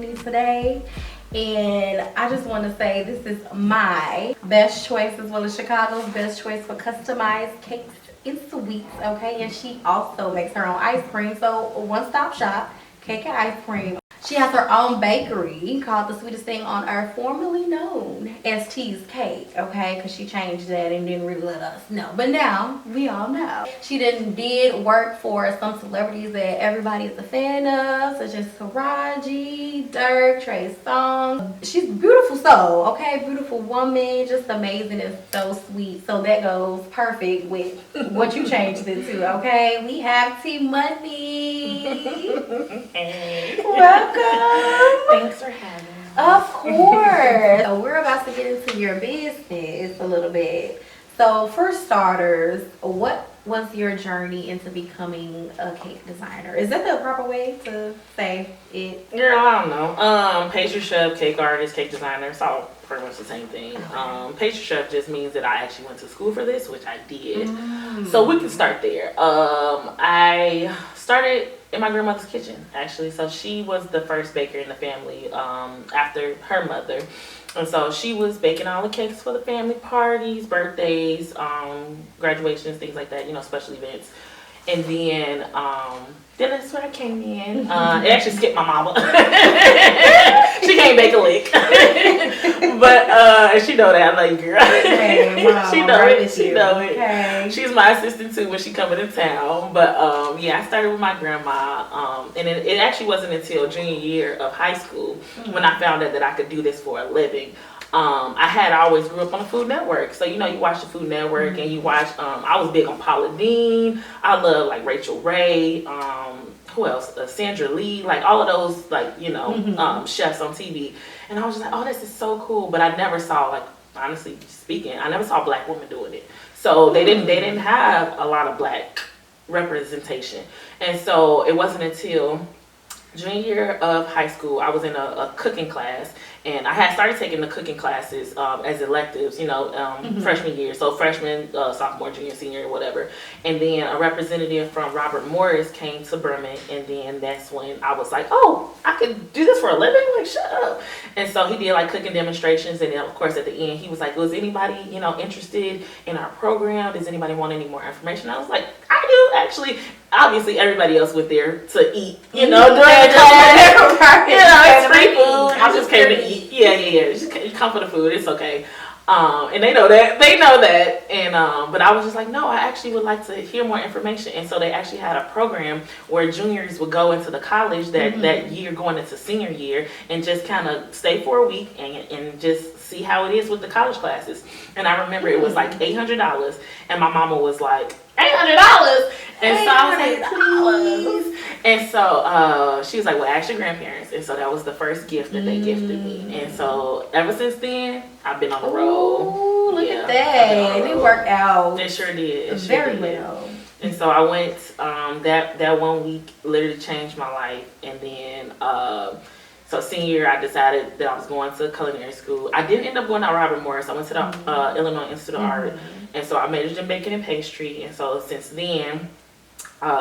company today. And I just want to say this is my best choice, as well as Chicago's best choice for customized cakes and sweets, okay? And she also makes her own ice cream, so a one-stop shop, cake and ice cream. She has her own bakery called The Sweetest Thing on Earth, formerly known as T's Cake, okay? Because she changed that and didn't really let us know. But now, we all know. She did work for some celebrities that everybody is a fan of, such as Taraji, Dirk, Trey Songz. She's a beautiful soul, okay? Beautiful woman, just amazing and so sweet. So that goes perfect with what you changed it to, okay? We have THESWEETESTTHINGONEARTH. Welcome. Thanks for having me. Of course. So we're about to get into your business a little bit. So for starters, what was your journey into becoming a cake designer? Is that the proper way to say it? Girl, I don't know. Pastry chef, cake artist, cake designer, it's all pretty much the same thing. Pastry chef just means that I actually went to school for this, which I did. So we can start there. I started in my grandmother's kitchen, actually. So she was the first baker in the family after her mother. And so she was baking all the cakes for the family parties, birthdays, graduations, things like that, you know, special events. And then that's where I came in. It actually skipped my mama. She can't bake a lick. But she know that. I'm like, girl. Hey, Mom, she know it. She know it. Okay. She's my assistant too when she coming to town. But yeah, I started with my grandma. And it actually wasn't until junior year of high school when I found out that I could do this for a living. I had always grew up on the Food Network. So, you know, you watch the Food Network and you watch, I was big on Paula Deen. I love like Rachel Ray, who else? Sandra Lee, like all of those, like, you know, chefs on TV. And I was just like, oh, this is so cool. But I never saw, like, honestly speaking, I never saw black women doing it. So they didn't have a lot of black representation. And so it wasn't until junior year of high school, I was in a cooking class, and I had started taking the cooking classes as electives, you know, freshman year. So freshman, sophomore, junior, senior, whatever. And then a representative from Robert Morris came to Bremen, and then that's when I was like, oh, I could do this for a living? Like, shut up. And so he did like cooking demonstrations, and then of course at the end he was like, was anybody, you know, interested in our program? Does anybody want any more information? I was like, I do, actually. Obviously everybody else went there to eat, you know, during the class. You know, it's free food. I just came to eat. Yeah. Just come for the food. It's okay. And they know that. And but I was just like, no, I actually would like to hear more information. And so they actually had a program where juniors would go into the college that year, going into senior year, and just kind of stay for a week and just see how it is with the college classes. And I remember it was like $800, and my mama was like, $800? And so I was like, please. And so she was like, well, ask your grandparents. And so that was the first gift that they gifted me. And so ever since then, I've been on the road. Ooh, look at that. It worked out. It sure did. Very well. And so I went, that 1 week literally changed my life. And then, so senior year, I decided that I was going to culinary school. I didn't end up going to Robert Morris. I went to the Illinois Institute of Art. And so I majored in baking and pastry. And so since then,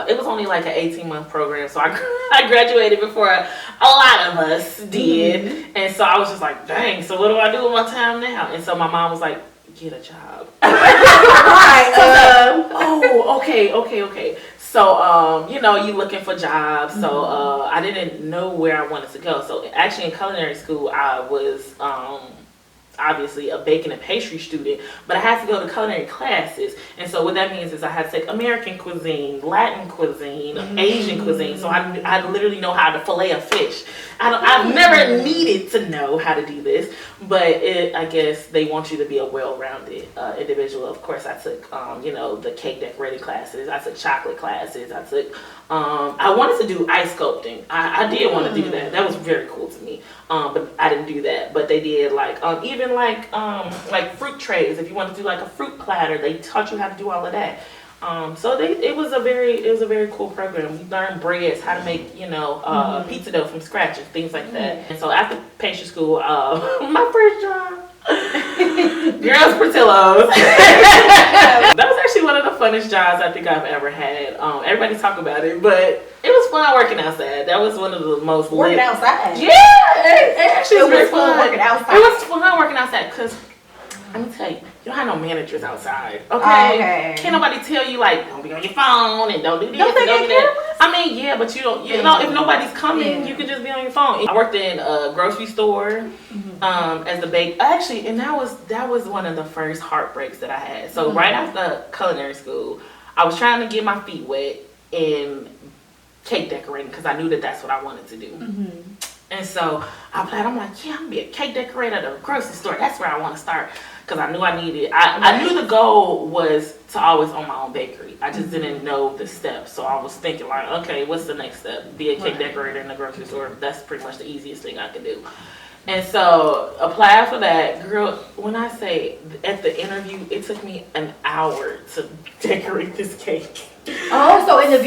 it was only like an 18-month program. So I graduated before a lot of us did. And so I was just like, dang, so what do I do with my time now? And so my mom was like, get a job. Right. Oh, okay. So, you know, you looking for jobs. So I didn't know where I wanted to go. So actually in culinary school, I was obviously a baking and pastry student, but I had to go to culinary classes. And so what that means is I had to take American cuisine, Latin cuisine, Asian cuisine. So I literally know how to fillet a fish. I've never needed to know how to do this, but I guess they want you to be a well-rounded individual. Of course, I took, you know, the cake decorating classes. I took chocolate classes. I took, I wanted to do ice sculpting. I did want to do that. That was very cool to me. But I didn't do that. But they did like, even like fruit trays. If you want to do like a fruit platter, they taught you how to do all of that. So it was a very cool program. We learned breads, how to make, you know, pizza dough from scratch and things like that. And so after pastry school, my first job, girls Portillo's. That was actually one of the funnest jobs I think I've ever had. Everybody talk about it, but It was fun working outside. That was one of the most Working outside? Yeah, it actually was fun working outside. It was fun working outside because, let me tell you, you don't have no managers outside, okay? Okay. Can't nobody tell you, like, don't be on your phone and don't do this Don't and they don't do get that. I mean, yeah, but you don't, you know, if nobody's coming, you can just be on your phone. I worked in a grocery store as the bake. Actually, and that was one of the first heartbreaks that I had. So right after culinary school, I was trying to get my feet wet in cake decorating because I knew that that's what I wanted to do. And so I applied. I'm like, yeah, I'm gonna be a cake decorator at a grocery store. That's where I want to start because I knew I needed. I knew the goal was to always own my own bakery. I just didn't know the steps, so I was thinking like, okay, what's the next step? Be a cake decorator in the grocery store. That's pretty much the easiest thing I could do. And so applied for that. Girl, when I say at the interview, it took me an hour to decorate this cake. Oh, so in the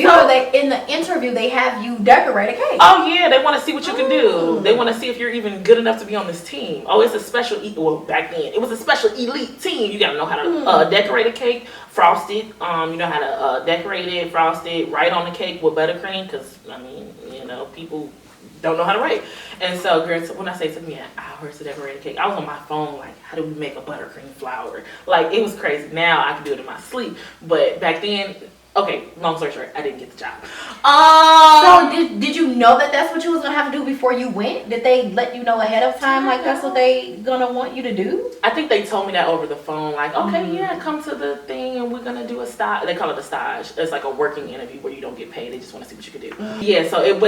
interview they have you decorate a cake. Oh yeah, they want to see what you can do. They want to see if you're even good enough to be on this team. Oh, it's a special well, back then it was a special elite team. You gotta know how to decorate a cake, frost it. You know how to decorate it, frost it, write on the cake with buttercream. Because I mean, you know, people don't know how to write. And so, girls, when I say it took me an hour to decorate a cake, I was on my phone like, how do we make a buttercream flower? Like, it was crazy. Now I can do it in my sleep, but back then. Okay, long story short, I didn't get the job. So did you know that that's what you was gonna have to do before you went? Did they let you know ahead of time like that's what they gonna want you to do? I think they told me that over the phone, like, okay, yeah, come to the thing and we're gonna do a stage. They call it a stage. It's like a working interview where you don't get paid. They just want to see what you can do. Yeah, so it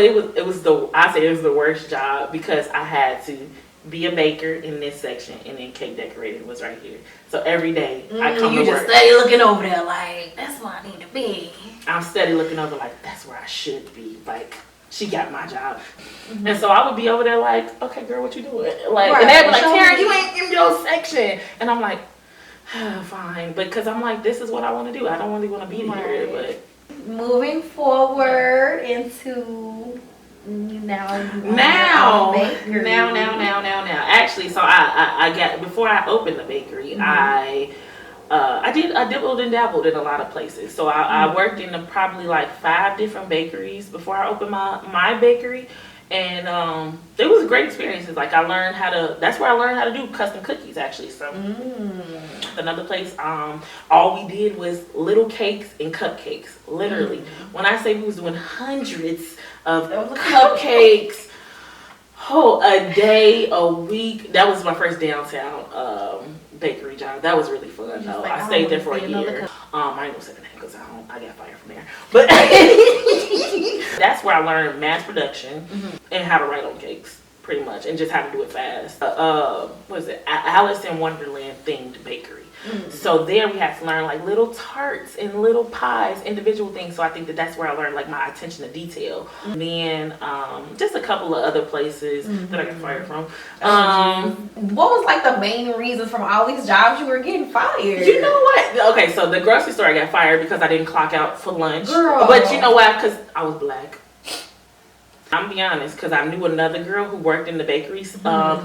was the worst job because I had to be a baker in this section and then cake decorating was right here. So every day I come to work. You just steady looking over there like, that's where I need to be. I'm steady looking over like, that's where I should be. Like, she got my job. And so I would be over there like, okay, girl, what you doing? Like, and they'd be like, Taryn, you ain't in your section. And I'm like, fine. But because I'm like, this is what I want to do. I don't really want to be here. But moving forward into now. Actually, so I got, before I opened the bakery, I dabbled and dabbled in a lot of places. So I worked in probably like 5 different bakeries before I opened my bakery. And it was great experiences. Like I learned that's where I learned how to do custom cookies actually. So another place, all we did was little cakes and cupcakes, literally. When I say we was doing hundreds of cupcakes, a day, a week. That was my first downtown bakery job. That was really fun though. Like, I stayed there for a year. I ain't gonna say the name because I got fired from there. But that's where I learned mass production and how to write on cakes, pretty much, and just how to do it fast. What is it? Alice in Wonderland themed bakery. So there we had to learn like little tarts and little pies, individual things. So I think that's where I learned like my attention to detail. And then just a couple of other places that I got fired from. What was like the main reason from all these jobs you were getting fired? You know what? Okay, so the grocery store I got fired because I didn't clock out for lunch. Girl. But you know why? Because I was black. I'm be honest, because I knew another girl who worked in the bakeries who was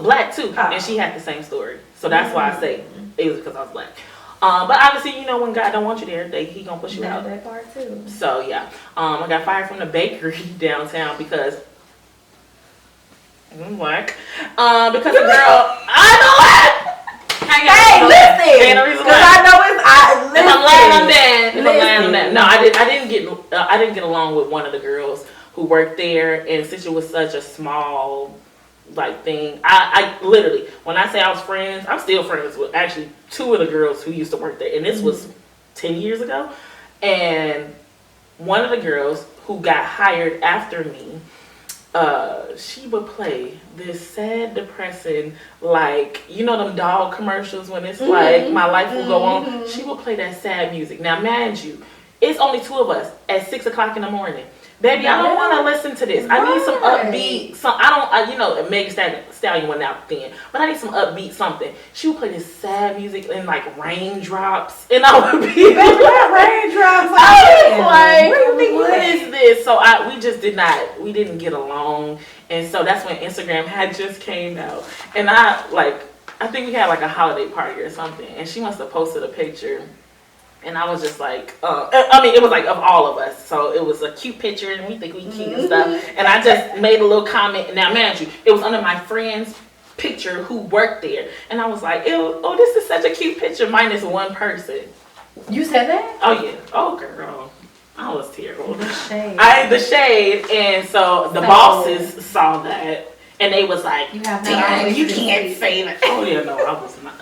black too, and she had the same story. So that's why I say it was because I was black. But obviously, you know, when God don't want you there, he gonna push you out. That part too. So yeah, I got fired from the bakery downtown because I'm black. Because a girl, I know what. Hey, listen. Because I know it's If I'm lying on that. No, I didn't get along with one of the girls who worked there, and since it was such a small like thing, I literally, when I say I was friends, I'm still friends with actually 2 of the girls who used to work there, and this was 10 years ago. And one of the girls who got hired after me, she would play this sad, depressing, like, you know them dog commercials when it's like my life will go on. She would play that sad music. Now, mind you, it's only 2 of us at 6 o'clock in the morning. Baby, I don't want to listen to this. I need some upbeat, Meg Stallion went out then, but I need some upbeat something. She would play this sad music and like raindrops, and I would be raindrops. I was like, what is this? So we didn't get along, and so that's when Instagram had just came out, and I think we had like a holiday party or something, and she must have posted a picture And I was just like, I mean, it was like of all of us. So it was a cute picture and we think we cute and stuff. And I just made a little comment. And now, mind you, it was under my friend's picture who worked there. And I was like, ew, oh, this is such a cute picture minus one person. You said that? Oh, yeah. Oh, girl. I was terrible. The shade. The shade. And so the bosses saw that. And they was like, damn, you can't say that. Oh, yeah, no,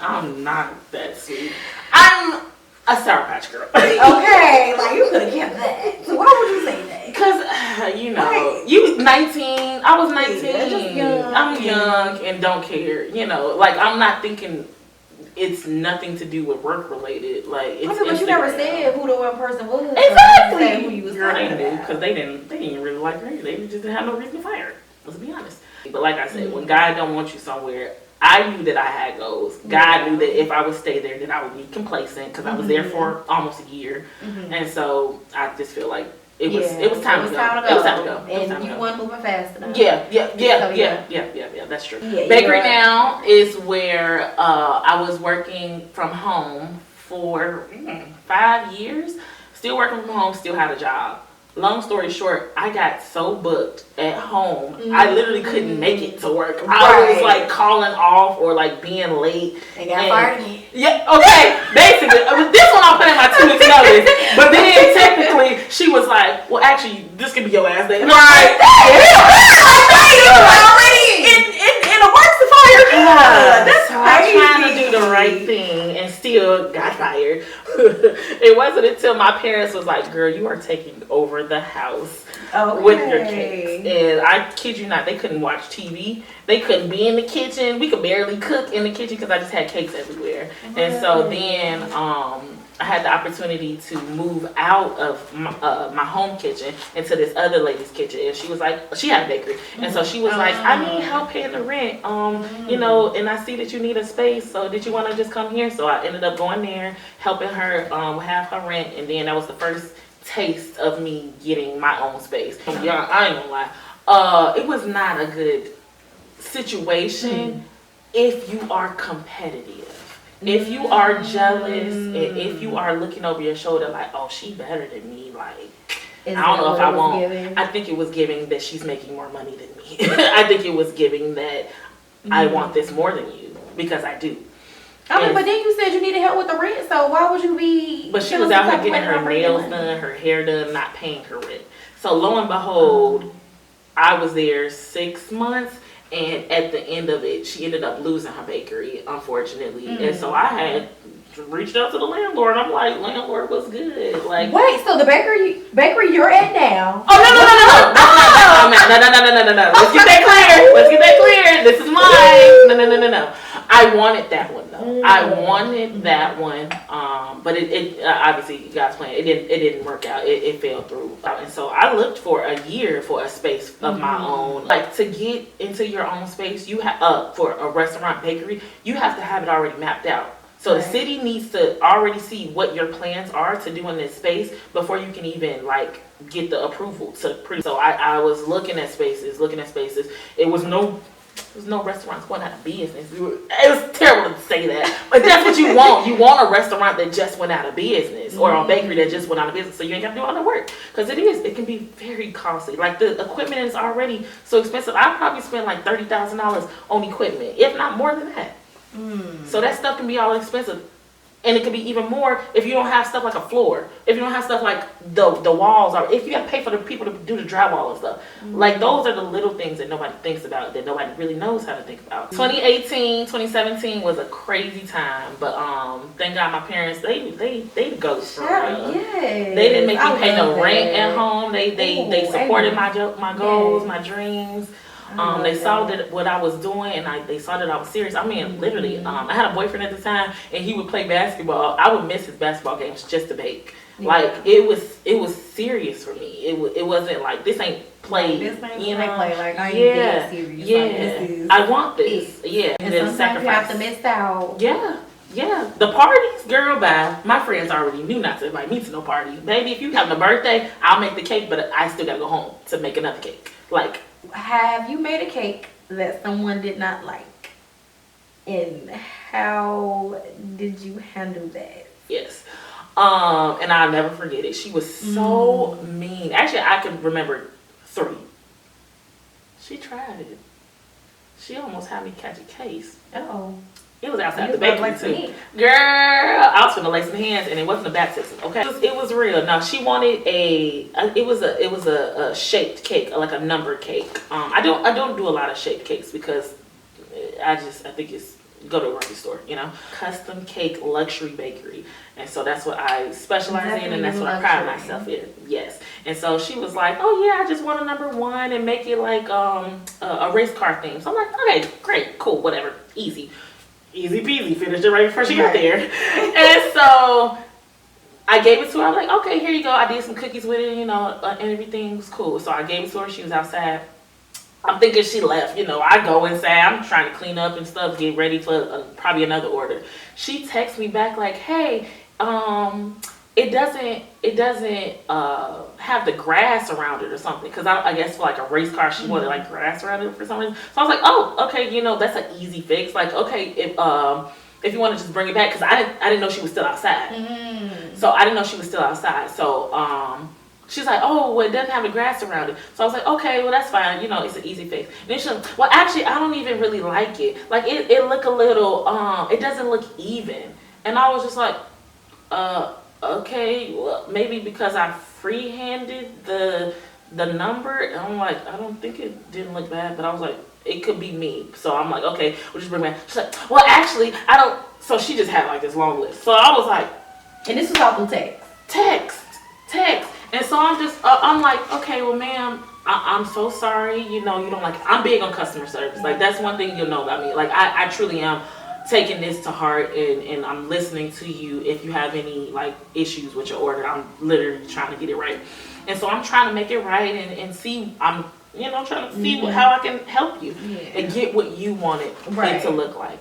I'm not that sweet. I'm a Sour Patch Girl. Okay, like you could have kept that. So why would you say that? Because, you know, you 19, I was 19. Yeah, I'm young and don't care. You know, like I'm not thinking it's nothing to do with work related. Like, it's but you never said who the one person was. Exactly. Who you was Girl, they knew because they didn't really like her. They just didn't have no reason to fire her. Let's be honest. But like I said, when God don't want you somewhere, I knew that I had goals. God knew that if I would stay there, then I would be complacent because I was there for almost a year, and so I just feel like it was time to go. It was time to go. And you weren't moving fast enough. Yeah. That's true. Yeah, Bakery now is where I was working from home for 5 years. Still working from home. Still had a job. Long story short, I got so booked at home, I literally couldn't make it to work. I was like calling off or like being late. And got fired again. Yeah, okay, basically. This one I'll put in my 2 weeks notice. But then technically, she was like, well, actually, this could be your last day. And Right. Already in the works to fire. That's so I was trying to do the right thing and still got fired. It wasn't until my parents was like, girl, you are taking over the house with your cakes. And I kid you not, they couldn't watch TV. They couldn't be in the kitchen. We could barely cook in the kitchen because I just had cakes everywhere. And so then I had the opportunity to move out of my home kitchen into this other lady's kitchen. And she was like, she had a bakery. And so she was like, I need help paying the rent. You know, and I see that you need a space. So did you want to just come here? So I ended up going there, helping her have her rent. And then that was the first taste of me getting my own space. Yeah, I ain't gonna lie. It was not a good situation if you are competitive. If you are jealous and if you are looking over your shoulder like, oh, she better than me, like, I don't know if I won't. Giving? I think it was giving that she's making more money than me. I think it was giving that I want this more than you because I do. I mean, but then you said you needed help with the rent, so why would you be? But she was out here getting her nails done, her hair done, not paying her rent. So lo and behold, I was there 6 months. And at the end of it, she ended up losing her bakery, unfortunately. And so I had reached out to the landlord. I'm like, landlord, what's good? Like, wait, so the bakery you're at now? Oh no! Let's get that clear. Let's get that clear. This is mine. No. I wanted that one though. I wanted that one. But it obviously God's plan. It didn't work out. It fell through. And so I looked for a year for a space of my own. Like to get into your own space, you have for a restaurant bakery, you have to have it already mapped out. So the city needs to already see what your plans are to do in this space before you can even like get the approval to produce. So I was looking at spaces. It was no restaurants going out of business. It was terrible to say that, but that's what you want. You want a restaurant that just went out of business or a bakery that just went out of business, so you ain't got to do all the work because it can be very costly. Like the equipment is already so expensive. I probably spent like $30,000 on equipment, if not more than that. So that stuff can be all expensive. And it could be even more if you don't have stuff like a floor. If you don't have stuff like the walls, or if you have to pay for the people to do the drywall and stuff. Like those are the little things that nobody thinks about, that nobody really knows how to think about. 2018, 2017 was a crazy time, but thank God my parents they go for real. They didn't make me pay no rent at home. They supported my goals, my dreams. They saw that what I was doing, and they saw that I was serious. I mean, literally, I had a boyfriend at the time, and he would play basketball. I would miss his basketball games just to bake. Like it was serious for me. It wasn't like this ain't play. You know, play. Like I ain't serious. Yeah, like, this is I want this. Yeah, and then sometimes you have to miss out. Yeah, the parties, girl, bye. My friends already knew not to invite me to no party. Baby, if you having a birthday, I'll make the cake, but I still gotta go home to make another cake. Like, have you made a cake that someone did not like? And how did you handle that? Yes. And I'll never forget it. She was so mean. Actually, I can remember 3. She tried it. She almost had me catch a case. Oh. It was outside the bakery too. Girl, I was finna lace some hands, and it wasn't a baptism. Okay, it was real. Now she wanted it was a shaped cake, like a number cake. I don't do a lot of shaped cakes because I think it's go to a grocery store, you know. Custom cake luxury bakery, and so that's what I specialize in, and that's what I pride myself in. Yes, and so she was like, "Oh yeah, I just want a number 1 and make it like a race car theme." So I'm like, "Okay, great, cool, whatever, easy." Easy peasy, finished it right before she got there. And so I gave it to her. I was like, okay, here you go. I did some cookies with it, you know, and everything was cool. So I gave it to her. She was outside. I'm thinking she left. You know, I go inside. I'm trying to clean up and stuff, get ready for probably another order. She texts me back like, hey, it doesn't have the grass around it or something, because I guess for like a race car she wanted like grass around it for some reason. So I was like, oh, okay, you know, that's an easy fix. Like, okay, if you want to just bring it back, because I didn't know she was still outside. So I didn't know she was still outside. So she's like, oh, well, it doesn't have the grass around it. So I was like, okay, well, that's fine, you know, it's an easy fix. And then she's like, well, actually, I don't even really like it. Like it look a little it doesn't look even. And I was just like, okay, well, maybe because I free-handed the number. And I'm like, I don't think it didn't look bad, but I was like, it could be me. So I'm like, okay, we'll just bring it back. She's like, well, actually, I don't. So she just had like this long list. So I was like, and this was all through text. And so I'm like, okay, well, ma'am, I'm so sorry. You know, you don't like it. I'm big on customer service. Like, that's one thing you'll know about me. Like, I truly am taking this to heart, and I'm listening to you if you have any like issues with your order. I'm literally trying to get it right, and so I'm trying to make it right and see. I'm trying to see how I can help you and get what you want it to look like.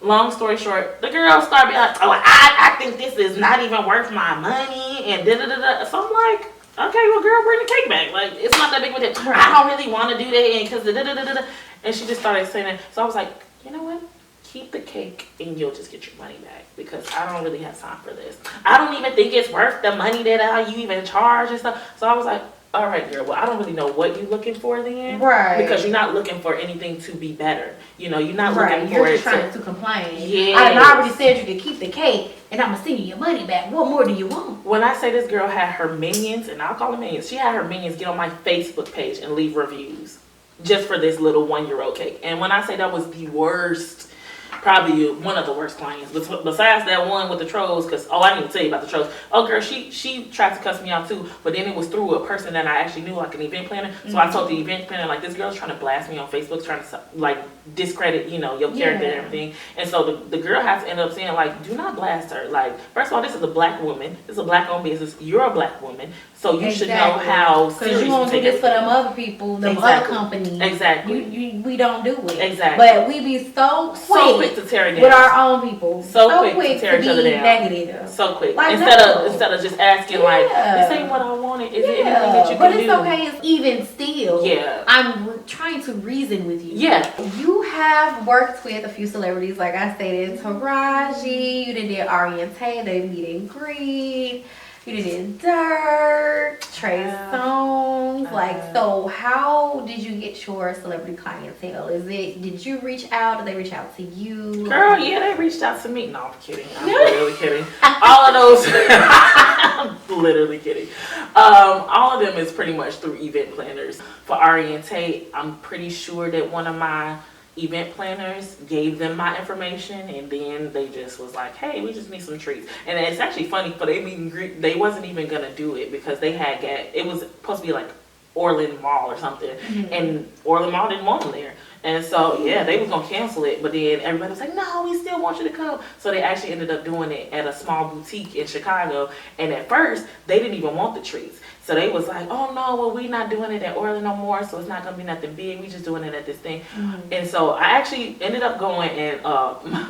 Long story short, the girl started being like, oh, I think this is not even worth my money, and da da da da. So I'm like, okay, well, girl, bring the cake back. Like, it's not that big of a deal. I don't really want to do that, and because da da da da. And she just started saying that. So I was like, you know what? Keep the cake and you'll just get your money back, because I don't really have time for this. I don't even think it's worth the money that you even charge and stuff. So I was like, all right, girl, well, I don't really know what you're looking for then. Right. Because you're not looking for anything to be better. You know, you're not looking for You're it just trying to complain. Yeah. I already said you could keep the cake and I'm going to send you your money back. What more do you want? When I say this girl had her minions, and I'll call them minions, she had her minions get on my Facebook page and leave reviews just for this little 1-year-old cake. And when I say that was the worst, probably one of the worst clients, besides that one with the trolls, because I didn't even tell you about the trolls. Oh, girl, she tried to cuss me out too, but then it was through a person that I actually knew, like an event planner. So I told the event planner, like, this girl's trying to blast me on Facebook, trying to like discredit, you know, your character and everything. And so the girl has to end up saying, like, do not blast her. Like, first of all, this is a black woman. This is a black owned business. You're a black woman, so you should know how serious. Because you won't do this for them other people, them other companies. Exactly. We don't do it. Exactly. But we be so quick to tear it down with our own people. So quick to tear each other down. Negative. So quick. Like, instead of just asking, like, this ain't what I wanted. Is there anything that you can do? But it's okay. It's even still. Yeah. I'm trying to reason with you. Yeah. You have worked with a few celebrities, like I stated, Taraji. You did Orientate, they meet and greet. You did Dirt, Trey Songz. Like, so how did you get your celebrity clientele? Did you reach out? Did they reach out to you? Girl, yeah, they reached out to me. No, I'm kidding. I'm literally kidding. All of those, I'm literally kidding. All of them is pretty much through event planners. For Orientate, I'm pretty sure that one of my event planners gave them my information, and then they just was like, hey, we just need some treats. And it's actually funny, for their meet and greet, they wasn't even gonna do it because they had it was supposed to be like Orland Mall or something, and Orland Mall didn't want them there. And so, yeah, they was going to cancel it. But then everybody was like, no, we still want you to come. So they actually ended up doing it at a small boutique in Chicago. And at first, they didn't even want the treats. So they was like, oh, no, well, we not doing it at Orland no more. So it's not going to be nothing big. We just doing it at this thing. And so I actually ended up going, and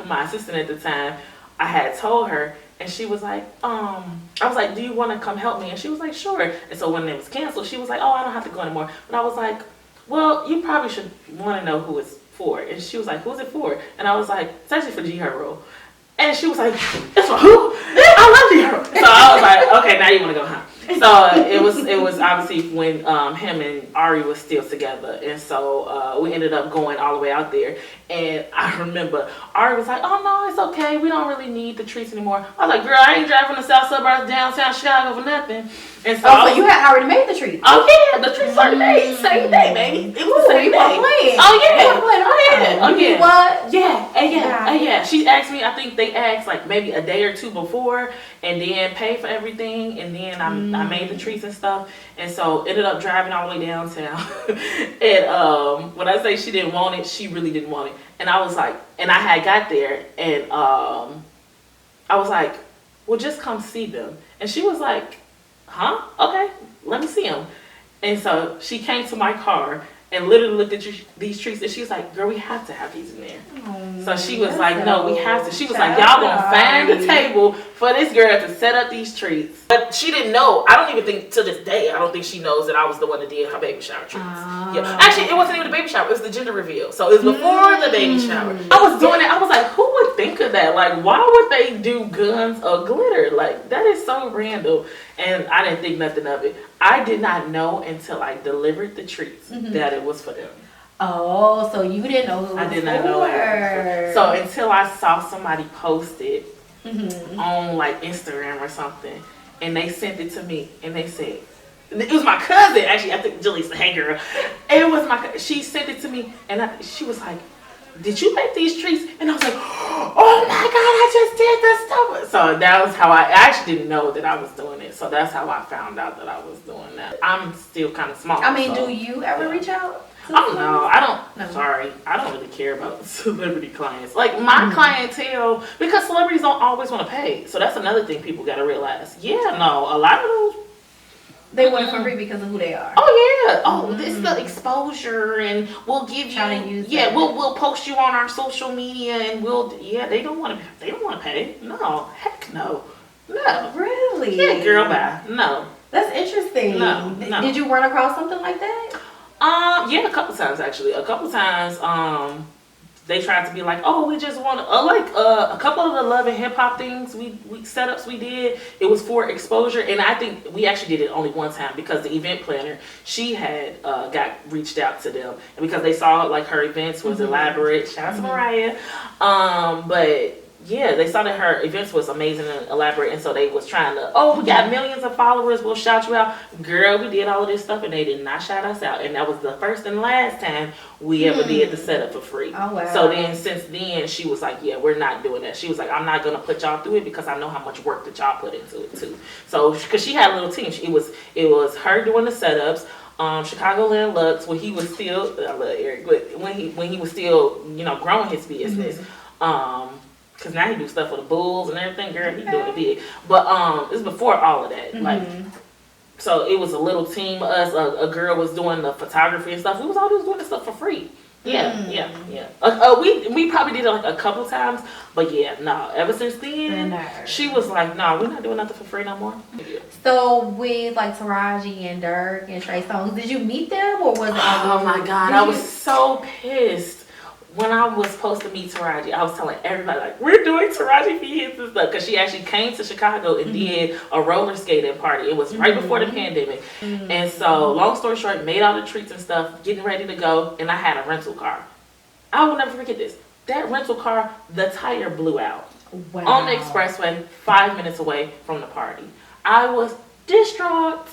my assistant at the time, I had told her. And she was like, I was like, do you want to come help me? And she was like, sure. And so when it was canceled, she was like, oh, I don't have to go anymore. But I was like, well, you probably should want to know who it's for. And she was like, who's it for? And I was like, it's actually for G Herbo. And she was like, "That's for who? I love you." So I was like, "Okay, now you want to go home." So it was obviously when him and Ari was still together, and so we ended up going all the way out there. And I remember Ari was like, "Oh no, it's okay. We don't really need the treats anymore." I was like, "Girl, I ain't driving from the south suburbs downtown Chicago for nothing." And so, so you had already made the treats. Oh yeah, the treats already made. Same day, baby. It was the same you day. playing. Oh yeah. You weren't playing around. Oh yeah. What? Yeah. She asked me. I think they asked like maybe a day or two before, and then paid for everything, and then I made the treats and stuff, and so ended up driving all the way downtown. And when I say she didn't want it, she really didn't want it. And I was like, and I had got there, and I was like, well, just come see them. And she was like, huh? Okay, let me see them. And so she came to my car and literally looked at these treats, and she was like, girl, we have to have these in there. So she was like, no, we have to. She was like, y'all gonna find the table for this girl to set up these treats. But she didn't know. I don't even think to this day, I don't think she knows that I was the one that did her baby shower treats. Yeah. Actually, it wasn't even the baby shower. It was the gender reveal. So it was before the baby shower. I was doing it. I was like, who would think of that? Like, why would they do guns or glitter? Like, that is so random. And I didn't think nothing of it. I did not know until I delivered the treats that it was for them. Oh, so you didn't know who it was I did not know it. So until I saw somebody post it on like Instagram or something, and they sent it to me, and they said, it was my cousin, actually, I think Julie's the hey girl. It was she sent it to me, and she was like, did you make these treats? And I was like, oh my God, I just did this stuff. So that was how I actually didn't know that I was doing it. So that's how I found out that I was doing that. I'm still kind of small. I mean, do you ever reach out? Oh no, I don't. No. Sorry, I don't really care about celebrity clients. Like my clientele, because celebrities don't always want to pay. So that's another thing people got to realize. Yeah, no, a lot of those. They want it for free because of who they are. Oh yeah. Oh, this is the exposure, and we'll give you. We'll post you on our social media, and they don't want to pay. No, heck no. Really? Yeah, girl, bye. No. That's interesting. No. Did you run across something like that? Yeah, a couple times actually. A couple times, they tried to be like, oh, we just want to, a couple of the love and hip hop things we setups we did. It was for exposure, and I think we actually did it only one time because the event planner, she had got reached out to them, and because they saw like her events was elaborate. Shout out to Mariah, but. Yeah, they saw that her events was amazing and elaborate, and so they was trying to, oh, we got millions of followers, we'll shout you out. Girl, we did all of this stuff, and they did not shout us out. And that was the first and last time we ever did the setup for free. Oh, wow. So then, since then, she was like, yeah, we're not doing that. She was like, I'm not going to put y'all through it because I know how much work that y'all put into it, too. So, because she had a little team. It was her doing the setups. Chicagoland Lux, when he was still, I love Eric, but when he was still, growing his business, because now he do stuff for the Bulls and everything, girl. He doing it big. But it was before all of that. Like, so it was a little team of us. A girl was doing the photography and stuff. We was all just doing this stuff for free. Yeah. We probably did it like a couple times. But yeah, no. Ever since then, she was like, no, we're not doing nothing for free no more. Yeah. So with like Taraji and Dirk and Trey Songz, did you meet them or was it? Oh my God, I was so pissed. When I was supposed to meet Taraji, I was telling everybody, like, we're doing Taraji Feeds and stuff. Because she actually came to Chicago and did a roller skating party. It was right before the pandemic. And so, long story short, made all the treats and stuff, getting ready to go. And I had a rental car. I will never forget this. That rental car, the tire blew out. Wow. On the expressway, 5 minutes away from the party. I was distraught.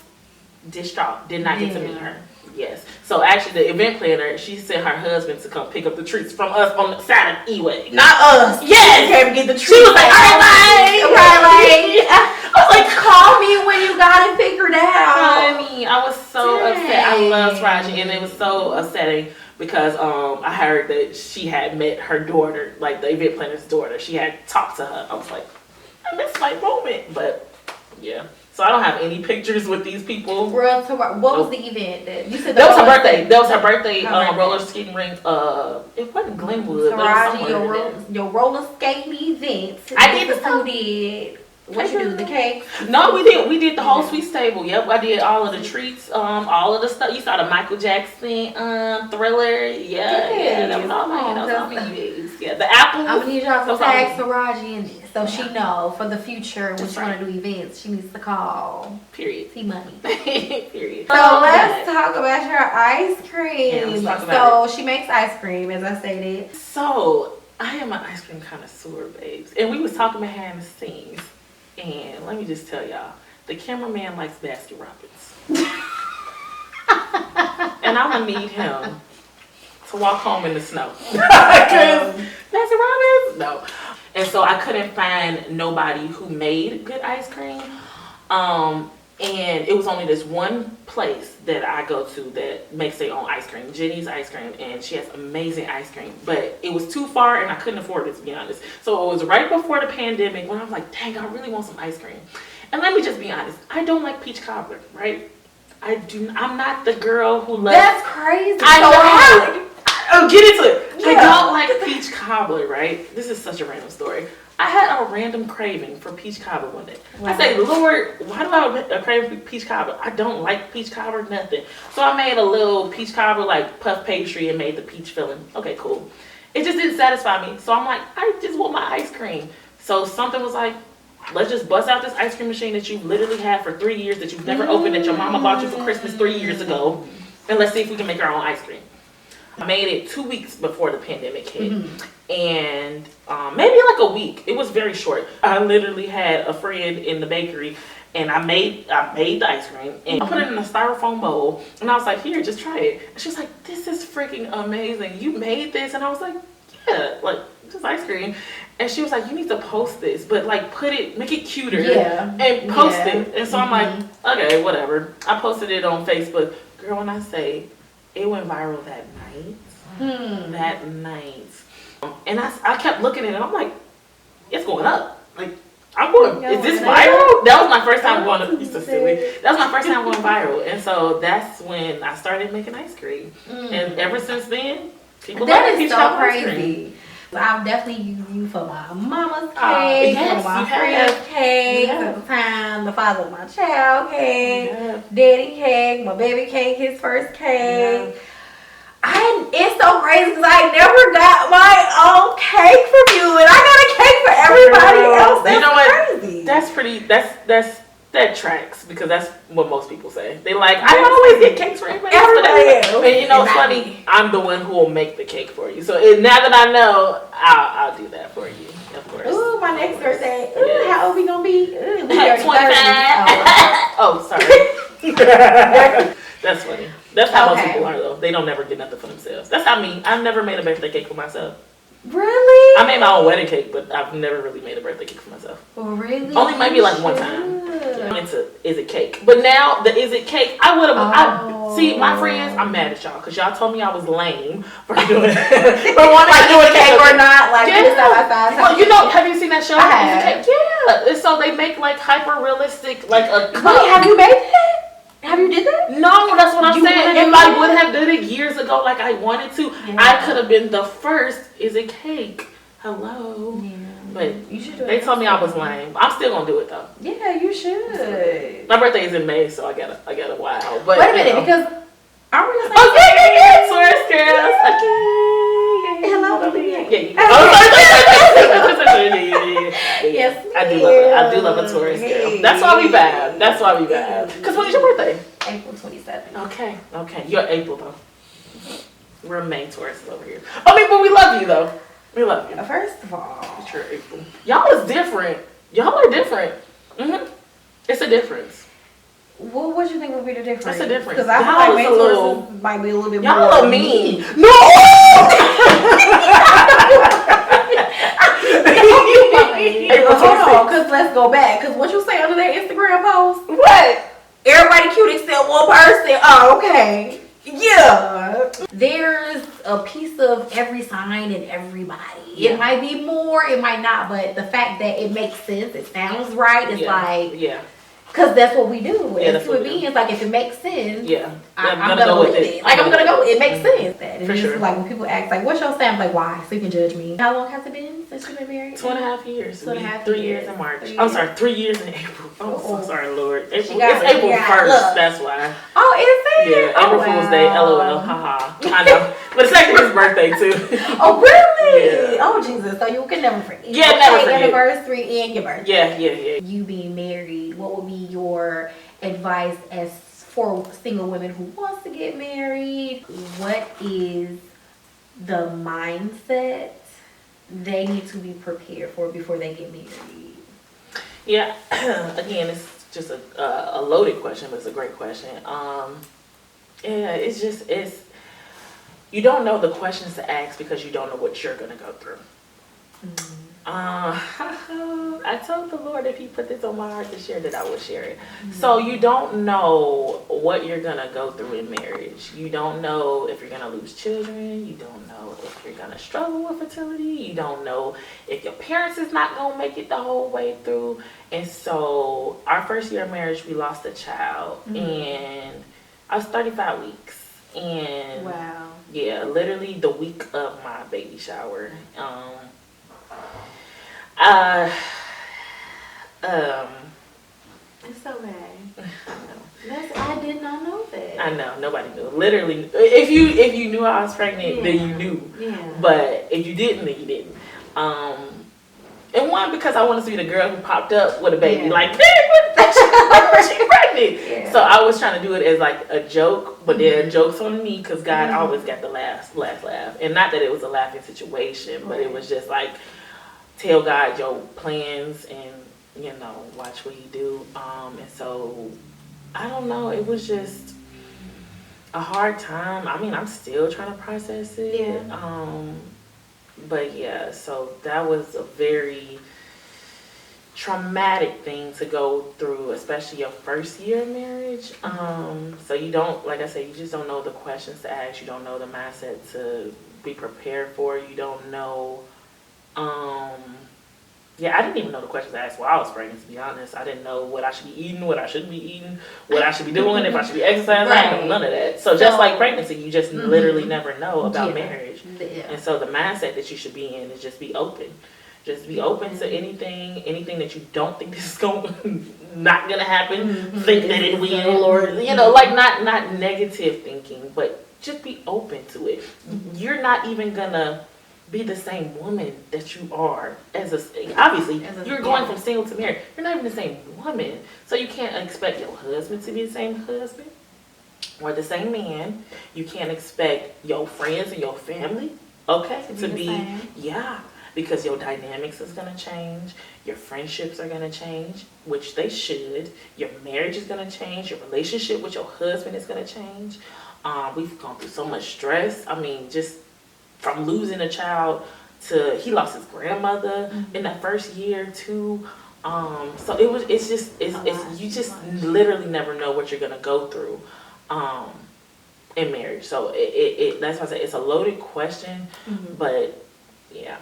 Did not get to meet her. Yes. So actually, the event planner, she sent her husband to come pick up the treats from us on the side of E-Way. Not us. Yes. She came to get the treats. She was like, all right. I was like, call me when you got it figured out. Honey, I was so upset. I love Taraji, and it was so upsetting because I heard that she had met her daughter, like the event planner's daughter. She had talked to her. I was like, I missed my moment, but yeah. So I don't have any pictures with these people. What was the event that you said? That was her birthday. That was her birthday roller skating rink. It wasn't Glenwood. Taraji, your roller skating event. I did the who did What you do? The cake? No, we did the whole sweets table. Yep, I did all of the treats, all of the stuff. You saw the Michael Jackson Thriller. Yeah, that was all me. Yeah, the apples. I'm gonna need y'all to tag Saraji in this so she know for the future when she wanna do events, she needs to call. Period. T-Money. Period. So let's talk about your ice cream. So she makes ice cream, as I stated. So I am an ice cream connoisseur, babes, and we was talking behind the scenes. And let me just tell y'all, the cameraman likes Baskin Robbins. And I'm gonna need him to walk home in the snow. Because Baskin Robbins? No. And so I couldn't find nobody who made good ice cream. And it was only this one place that I go to that makes their own ice cream, Jenny's Ice Cream, and she has amazing ice cream. But it was too far and I couldn't afford it, to be honest. So it was right before the pandemic when I was like, dang, I really want some ice cream. And let me just be honest, I don't like peach cobbler, right? I'm not the girl who loves... That's crazy. I know. I'll get into it. Yeah. I don't like peach cobbler, right? This is such a random story. I had a random craving for peach cobbler one day. Wow. I say, Lord, why do I have a craving for peach cobbler? I don't like peach cobbler, nothing. So I made a little peach cobbler, like puff pastry, and made the peach filling. Okay, cool. It just didn't satisfy me. So I'm like, I just want my ice cream. So something was like, let's just bust out this ice cream machine that you've literally had for 3 years, that you've never opened, that your mama bought you for Christmas 3 years ago. And let's see if we can make our own ice cream. I made it 2 weeks before the pandemic hit. And maybe like a week. It was very short. I literally had a friend in the bakery and I made the ice cream and I put it in a styrofoam bowl and I was like, here, just try it. And she was like, this is freaking amazing. You made this? And I was like, yeah, like just ice cream. And she was like, you need to post this, but like make it cuter and post it. And so I'm like, okay, whatever. I posted it on Facebook. Girl, when I say it went viral that night, that night. And I kept looking at it. I'm like, it's going up. Like, I'm going, is this viral? That was my first time going to, so silly. That was my first time going viral. And so that's when I started making ice cream. And ever since then, people that is so crazy. I've definitely used you for my mama's cake, for my friend's cake, at the time, the father of my child cake, daddy cake, my baby cake, his first cake. It's so crazy because I never got my own cake from you, and I got a cake for everybody else. That's, you know what? Crazy. That's pretty. That tracks because that's what most people say. They like, I always get cakes for everybody else. And you know, it's funny. I'm the one who will make the cake for you. So now that I know, I'll do that for you. Of course. Ooh, my next birthday. Ooh, how old we gonna be? Ooh, 25. Oh, sorry. That's funny. That's how most people are, though. They don't never get nothing for themselves. That's how me. I've never made a birthday cake for myself. Really? I made my own wedding cake, but I've never really made a birthday cake for myself. Really? Only maybe like one time. I'm into Is It Cake. But now the Is It Cake, I would have. See, my friends, I'm mad at y'all because y'all told me I was lame for doing it. But wanting to do a cake or not, like well, you know, have you seen that show? I have. Yeah. And so they make like hyper realistic, like a cup. Wait, have you made that? Have you did that? No, that's what I'm saying. If I would have done it years ago like I wanted to, I could have been the first Is It Cake. Hello. Yeah. But you should do they told me I was lame. I'm still gonna do it though. Yeah, you should. My birthday is in May, so I got a while. But wait a minute, because aren't we gonna say Taurus girls. Okay. Hello, yes, I do love a Taurus girl. That's why we vibe. Because when is your birthday? April 27th. Okay. You're April though. We're May Tauruses over here. I mean, but we love you though. We love you. First of all, it's your April. Y'all is different. Y'all are different. It's a difference. Well, what do you think would be the difference? What's the difference? Because I feel like May Tauruses might be a little bit more. Y'all are mean. No! Hold on, because let's go back. Because what you say under that Instagram post? What? Everybody cute except one person. Oh, okay. Yeah. There's a piece of every sign in everybody. Yeah. It might be more, it might not, but the fact that it makes sense, it sounds right, it's like, Cause that's what we do Yeah, as that's what human we do. beings. Like if it makes sense, Yeah, I'm gonna go with it. Like I'm gonna go. It makes sense. And For it's sure. like when people ask, like, "What's your stand?" I'm like, why? So you can judge me. How long has it been since you've been married? 2.5 years. 2.5 3 years in March. 3 I'm years. sorry, 3 years in April. I'm so sorry, Lord. April. got It's it. April Yeah, 1st. look. That's why. Oh, is it? Yeah, April Fool's Day. LOL. Haha. I know. But it's actually his birthday too. Oh, really? Yeah. Oh, Jesus. So you can never forget. Yeah, never forget. Anniversary and your birthday. Yeah. You being married, what would be your advice as for single women who wants to get married? What is the mindset they need to be prepared for before they get married? Yeah. Again, it's just a loaded question, but it's a great question. Yeah, it's you don't know the questions to ask because you don't know what you're gonna go through. I told the Lord if He put this on my heart to share that I would share it. So you don't know what you're gonna go through in marriage. You don't know if you're gonna lose children. You don't know if you're gonna struggle with fertility. You don't know if your parents is not gonna make it the whole way through. And so our first year of marriage, we lost a child, and I was 35 weeks. And wow. Yeah, literally the week of my baby shower. It's okay. I did not know that. I know, nobody knew. Literally, if you knew I was pregnant, then you knew. Yeah. But if you didn't, then you didn't. And one, because I wanted to be the girl who popped up with a baby. Yeah. Like, she's pregnant. Yeah. So I was trying to do it as like a joke, but then jokes on me because God always got the last laugh. And not that it was a laughing situation, but it was just like, tell God your plans and, watch what He do. And so, I don't know, it was just a hard time. I mean, I'm still trying to process it. Yeah. But yeah, so that was a very traumatic thing to go through, especially your first year of marriage. So you don't, like I said, you just don't know the questions to ask. You don't know the mindset to be prepared for. You don't know, yeah, I didn't even know the questions to ask while I was pregnant, to be honest. I didn't know what I should be eating, what I shouldn't be eating, what I should be doing, if I should be exercising. I didn't know none of that. So just like pregnancy, you just literally never know about marriage. Yeah. And so the mindset that you should be in is just be open. Just be open to anything that you don't think this is not gonna happen. Think that it will, or like not negative thinking, but just be open to it. You're not even gonna be the same woman that you are obviously you're going from single to married. You're not even the same woman, so you can't expect your husband to be the same husband or the same man. You can't expect your friends and your family to be because your dynamics is going to change, your friendships are going to change, which they should, your marriage is going to change, your relationship with your husband is going to change. We've gone through so much stress. I mean, just from losing a child to he lost his grandmother in that first year too. So it's you just literally never know what you're gonna go through in marriage. So that's why I say it's a loaded question, but yeah.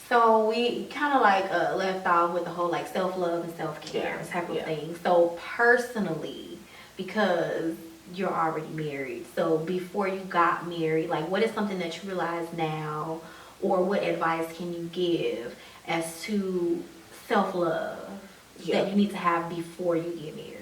So we kind of like left off with the whole like self-love and self-care type of thing. So personally, because you're already married, so before you got married, like what is something that you realize now, or what advice can you give as to self-love that you need to have before you get married?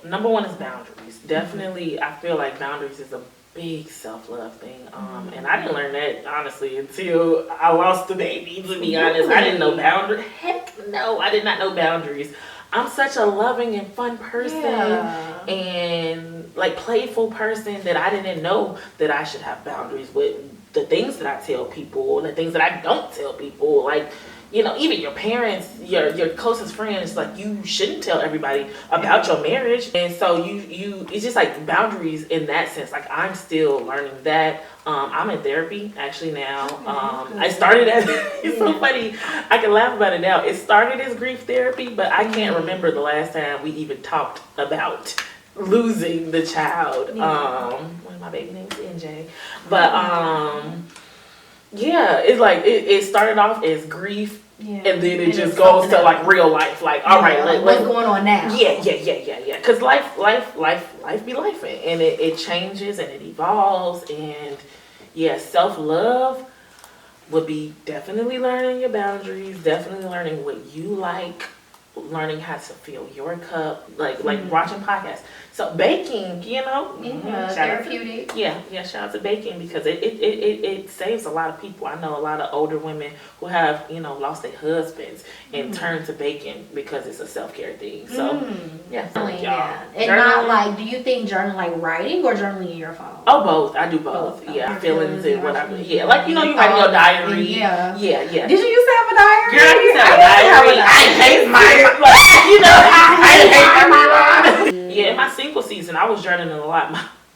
Number one is boundaries. Definitely, I feel like boundaries is a big self-love thing. And I didn't learn that honestly until I lost the baby, to be honest. I didn't know boundaries. Heck no, I did not know boundaries. I'm such a loving and fun person and like playful person that I didn't know that I should have boundaries with the things that I tell people and the things that I don't tell people. Like, even your parents, your closest friends, like you shouldn't tell everybody about your marriage. And so you it's just like boundaries in that sense. Like I'm still learning that. I'm in therapy actually now. I started as it's so funny. I can laugh about it now. It started as grief therapy, but I can't remember the last time we even talked about losing the child. One of my baby names NJ. But yeah, it's like it started off as grief Yeah. And then it just goes to like real life. Like, all right, what's going on now? Yeah. Because life be life, and it changes and it evolves. And yeah, self-love would be definitely learning your boundaries, definitely learning what you like, learning how to fill your cup, like watching podcasts. So baking, therapeutic. Shout out to baking because it saves a lot of people. I know a lot of older women who have lost their husbands and turned to baking because it's a self-care thing. So And not like, do you think journaling like writing or journaling in your phone? Oh, both. I do both. Yeah, feelings and whatever. Yeah, like you write your diary. Yeah. Did you used to have a diary? Girl, I used to have a diary. I hate mine. I hate mine. Yeah, in my single season, I was journaling a lot.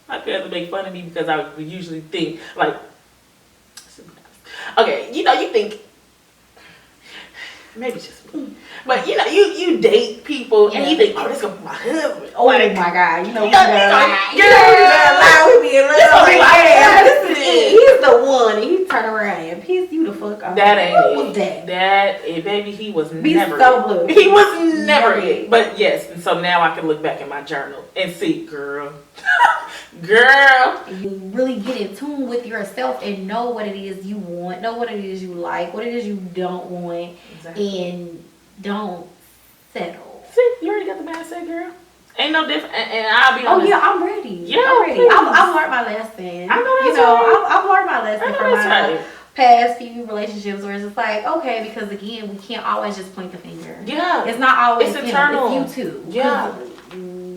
My parents make fun of me because I would usually think like, okay, you think maybe just me. But you date people and you think, oh, this gonna be my husband. Oh my God, you gotta allow me a little. He's the one. And he turn around and piss you the fuck off. That ain't what was that? Baby, he was Be never so blue. He was never it. But yes, and so now I can look back in my journal and see, girl. You really get in tune with yourself and know what it is you want, know what it is you like, what it is you don't want, and don't settle. See, you already got the mindset, girl. Ain't no different. And I'll be honest. Oh yeah, I'm ready. Yeah, I'm ready. I've learned my lesson. I know that's right. I've learned my lesson from my right. past few relationships where it's just like, okay, because again, we can't always just point the finger. Yeah. It's not always it's internal. It's you too. Yeah.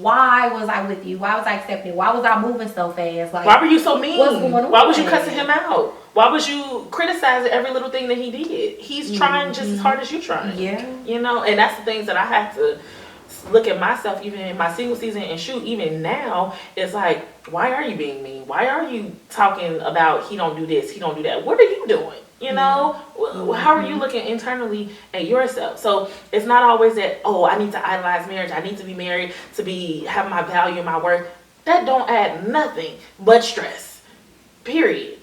Why was I with you? Why was I accepting? Why was I moving so fast? Like, why were you so mean? What's going on? Why was you cussing him out? Why was you criticizing every little thing that he did? He's trying just as hard as you trying. Yeah. And that's the things that I have to look at myself, even in my single season, and shoot, even now, it's like, why are you being mean? Why are you talking about he don't do this, he don't do that? What are you doing? How are you looking internally at yourself? So it's not always that, oh, I need to idolize marriage, I need to be married to have my value, my worth. That don't add nothing but stress. Period.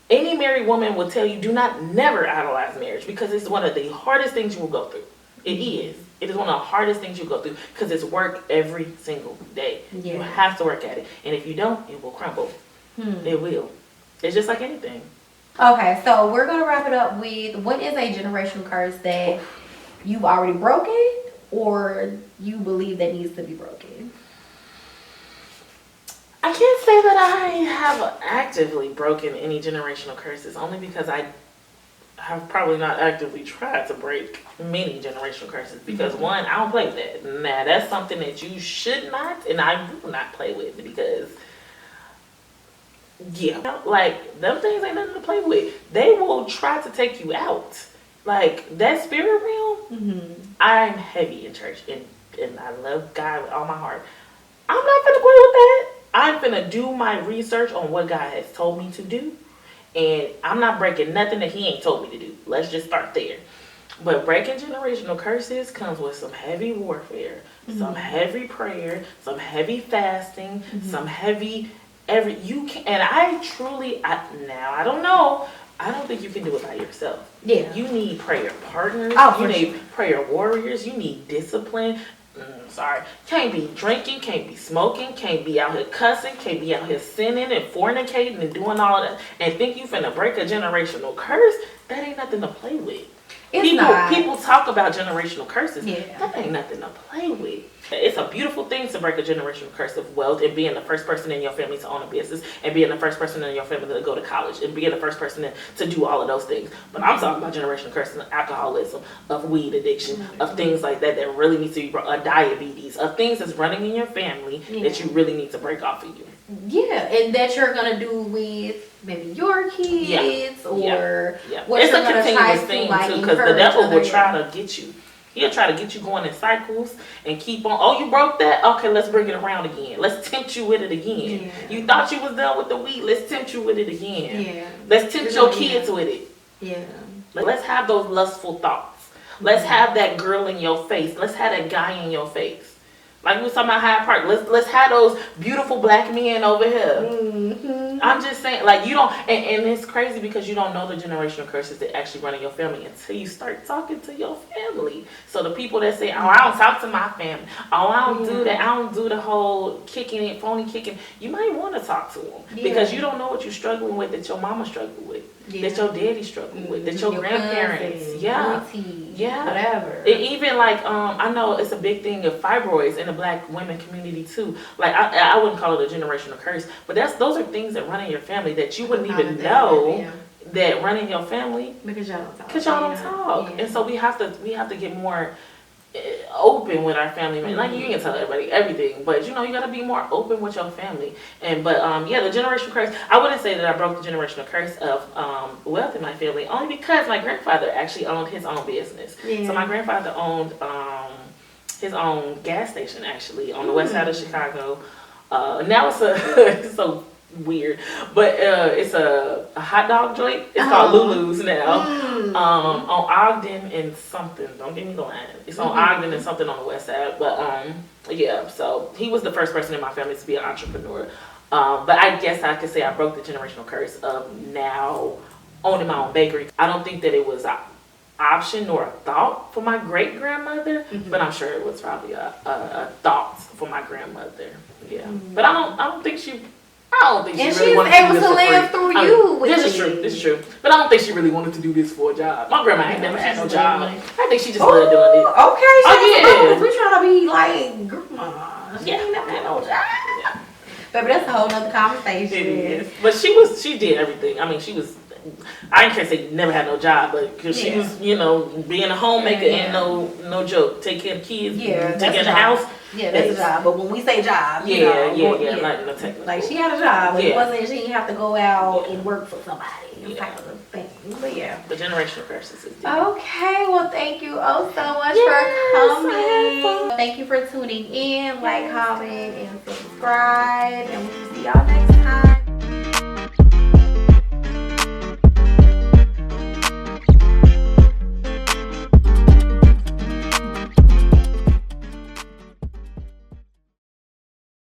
Any married woman will tell you, do not never idolize marriage because it's one of the hardest things you will go through. It is. It is one of the hardest things you go through because it's work every single day. Yeah. You have to work at it. And if you don't, it will crumble. It will. It's just like anything. Okay, so we're going to wrap it up with, what is a generational curse that you've already broken or you believe that needs to be broken? I can't say that I have actively broken any generational curses, only because I have probably not actively tried to break many generational curses. Because one, I don't play with that. Now, that's something that you should not, and I will not play with because, like, them things ain't nothing to play with. They will try to take you out. Like, that spirit realm, I'm heavy in church, and I love God with all my heart. I'm not gonna play with that. I'm gonna do my research on what God has told me to do. And I'm not breaking nothing that he ain't told me to do. Let's just start there. But breaking generational curses comes with some heavy warfare, some heavy prayer, some heavy fasting, some heavy and I don't know. I don't think you can do it by yourself. Yeah. You need prayer partners. You need prayer warriors. You need discipline. Can't be drinking, can't be smoking, can't be out here cussing, can't be out here sinning and fornicating and doing all that and think you finna break a generational curse. That ain't nothing to play with. People talk about generational curses. Yeah. That ain't nothing to play with. It's a beautiful thing to break a generational curse of wealth and being the first person in your family to own a business and being the first person in your family to go to college and being the first person to do all of those things. But I'm talking about generational curses of alcoholism, of weed addiction, of things like that that really need to be diabetes, of things that's running in your family that you really need to break off of you. Yeah, and that you're going to do with maybe your kids or what it's you're a continuous thing too, because the devil will try to get you. He'll try to get you going in cycles and keep on. Oh, you broke that? Okay, let's bring it around again. Let's tempt you with it again. Yeah. You thought you was done with the weed. Let's tempt you with it again. Yeah. Let's tempt your kids with it. Yeah. Let's have those lustful thoughts. Let's have that girl in your face. Let's have that guy in your face. Like we was talking about Hyde Park. Let's have those beautiful black men over here. I'm just saying, like, you don't, and it's crazy because you don't know the generational curses that actually run in your family until you start talking to your family. So the people that say, oh, I don't talk to my family. Oh, I don't do that. I don't do the whole kicking it, phony kicking. You might want to talk to them because you don't know what you're struggling with that your mama struggled with, that your daddy struggled with, that your grandparents, whatever. And even like, I know it's a big thing of fibroids in the Black women community too. Like I wouldn't call it a generational curse, but those are things that run in your family that you wouldn't even know that run in your family because y'all don't talk. And so we have to get more open with our family. Like you can tell everybody everything, but you gotta be more open with your family. And the generational curse, I wouldn't say that I broke the generational curse of wealth in my family, only because my grandfather actually owned his own business. So my grandfather owned his own gas station actually on the west side of Chicago. Now it's so weird, but it's a hot dog joint. It's called Lulu's now. On Ogden and something. Don't get me the line. It's on Ogden and something on the west side. But so he was the first person in my family to be an entrepreneur. But I guess I could say I broke the generational curse of now owning my own bakery. I don't think that it was an option or a thought for my great grandmother, but I'm sure it was probably a thought for my grandmother. Yeah, but I don't think she really wanted to do this for free. And she's able to live through you. This is true. But I don't think she really wanted to do this for a job. My grandma ain't never had no job. I think she just loved doing it. Okay. We trying to be like grandma. She ain't never had no job. Yeah. Baby, that's a whole nother conversation. It is. But she did everything. I mean, I can't say never had no job, but because she was, being a homemaker ain't no joke. Take care of the kids, take care of the house. Yeah, that's a job. But when we say job, like no technical. Like she had a job, but it wasn't. She didn't have to go out and work for somebody. Type of thing. But the generational curses is deep. Okay, well, thank you so much for coming. Thank you for tuning in. Like, comment, and subscribe, and we will see y'all next time.